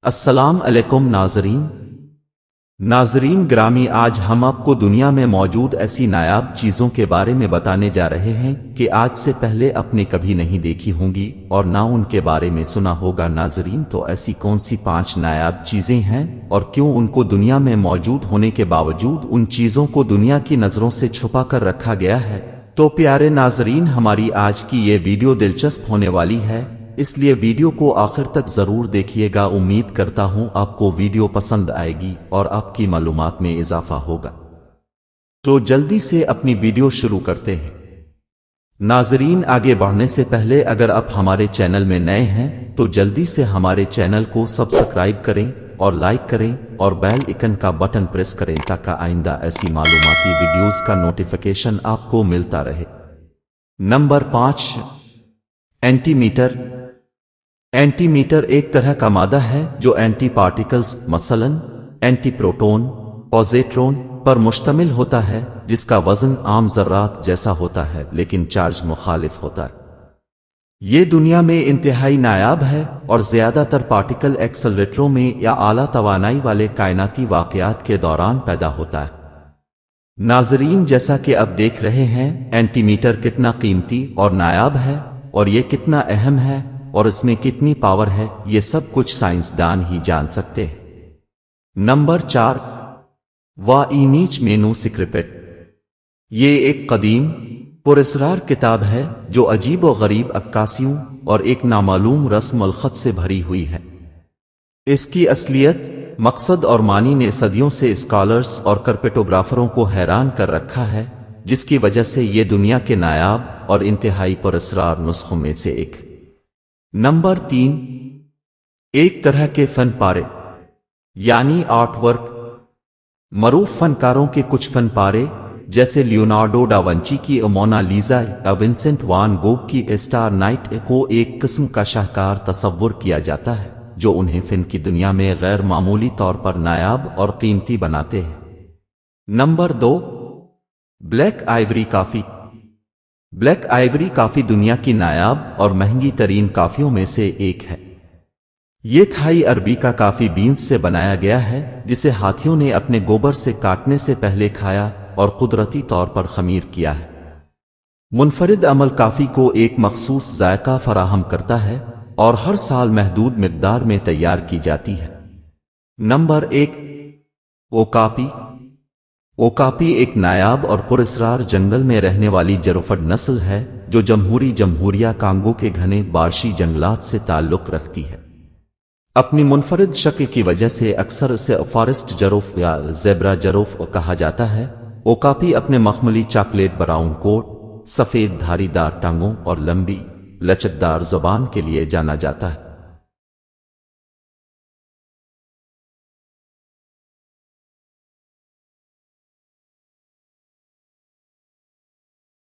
السلام علیکم ناظرین گرامی، آج ہم آپ کو دنیا میں موجود ایسی نایاب چیزوں کے بارے میں بتانے جا رہے ہیں کہ آج سے پہلے آپ نے کبھی نہیں دیکھی ہوں گی اور نہ ان کے بارے میں سنا ہوگا۔ ناظرین، تو ایسی کون سی 5 نایاب چیزیں ہیں اور کیوں ان کو دنیا میں موجود ہونے کے باوجود ان چیزوں کو دنیا کی نظروں سے چھپا کر رکھا گیا ہے؟ تو پیارے ناظرین، ہماری آج کی یہ ویڈیو دلچسپ ہونے والی ہے، اس لیے ویڈیو کو آخر تک ضرور دیکھیے گا۔ امید کرتا ہوں آپ کو ویڈیو پسند آئے گی اور آپ کی معلومات میں اضافہ ہوگا۔ تو جلدی سے اپنی ویڈیو شروع کرتے ہیں۔ ناظرین، آگے بڑھنے سے پہلے اگر آپ ہمارے چینل میں نئے ہیں تو جلدی سے ہمارے چینل کو سبسکرائب کریں اور لائک کریں اور بیل آئکن کا بٹن پریس کریں تاکہ آئندہ ایسی معلوماتی ویڈیوز کا نوٹیفیکیشن آپ کو ملتا رہے۔ Number 5، antimatter. Antimatter ایک طرح کا مادہ ہے جو اینٹی پارٹیکلز مثلا اینٹی پروٹون، پوزیٹرون پر مشتمل ہوتا ہے، جس کا وزن عام ذرات جیسا ہوتا ہے لیکن چارج مخالف ہوتا ہے۔ یہ دنیا میں انتہائی نایاب ہے اور زیادہ تر پارٹیکل ایکسلریٹروں میں یا اعلیٰ توانائی والے کائناتی واقعات کے دوران پیدا ہوتا ہے۔ ناظرین، جیسا کہ اب دیکھ رہے ہیں، اینٹی میٹر کتنا قیمتی اور نایاب ہے اور یہ کتنا اہم ہے اور اس میں کتنی پاور ہے، یہ سب کچھ سائنسدان ہی جان سکتے ہیں۔ Number 4، Voynich manuscript. یہ ایک قدیم پراسرار کتاب ہے جو عجیب و غریب عکاسیوں اور ایک نامعلوم رسم الخط سے بھری ہوئی ہے۔ اس کی اصلیت، مقصد اور معنی نے صدیوں سے اسکالرز اور کرپٹوگرافروں کو حیران کر رکھا ہے، جس کی وجہ سے یہ دنیا کے نایاب اور انتہائی پراسرار نسخوں میں سے ایک۔ نمبر 3، ایک طرح کے فن پارے یعنی آرٹ ورک۔ معروف فنکاروں کے کچھ فن پارے جیسے لیونارڈو ڈا ونچی کی مونا لیزا یا ونسنٹ وان گوگ کی اسٹار نائٹ کو ایک قسم کا شاہکار تصور کیا جاتا ہے جو انہیں فن کی دنیا میں غیر معمولی طور پر نایاب اور قیمتی بناتے ہیں۔ نمبر 2، بلیک آئیوری کافی۔ بلیک آئیوری کافی دنیا کی نایاب اور مہنگی ترین کافیوں میں سے ایک ہے۔ یہ تھائی عربی کا کافی بینز سے بنایا گیا ہے جسے ہاتھیوں نے اپنے گوبر سے کاٹنے سے پہلے کھایا اور قدرتی طور پر خمیر کیا ہے۔ منفرد عمل کافی کو ایک مخصوص ذائقہ فراہم کرتا ہے اور ہر سال محدود مقدار میں تیار کی جاتی ہے۔ نمبر 1، اوکاپی۔ اوکاپی ایک نایاب اور پراسرار جنگل میں رہنے والی جیروفڈ نسل ہے جو جمہوریہ کانگو کے گھنے بارشی جنگلات سے تعلق رکھتی ہے۔ اپنی منفرد شکل کی وجہ سے اکثر اسے فارسٹ جیروف یا زیبرا جیروف کہا جاتا ہے۔ اوکاپی اپنے مخملی چاکلیٹ براؤن کوٹ، سفید دھاری دار ٹانگوں اور لمبی لچکدار زبان کے لیے جانا جاتا ہے۔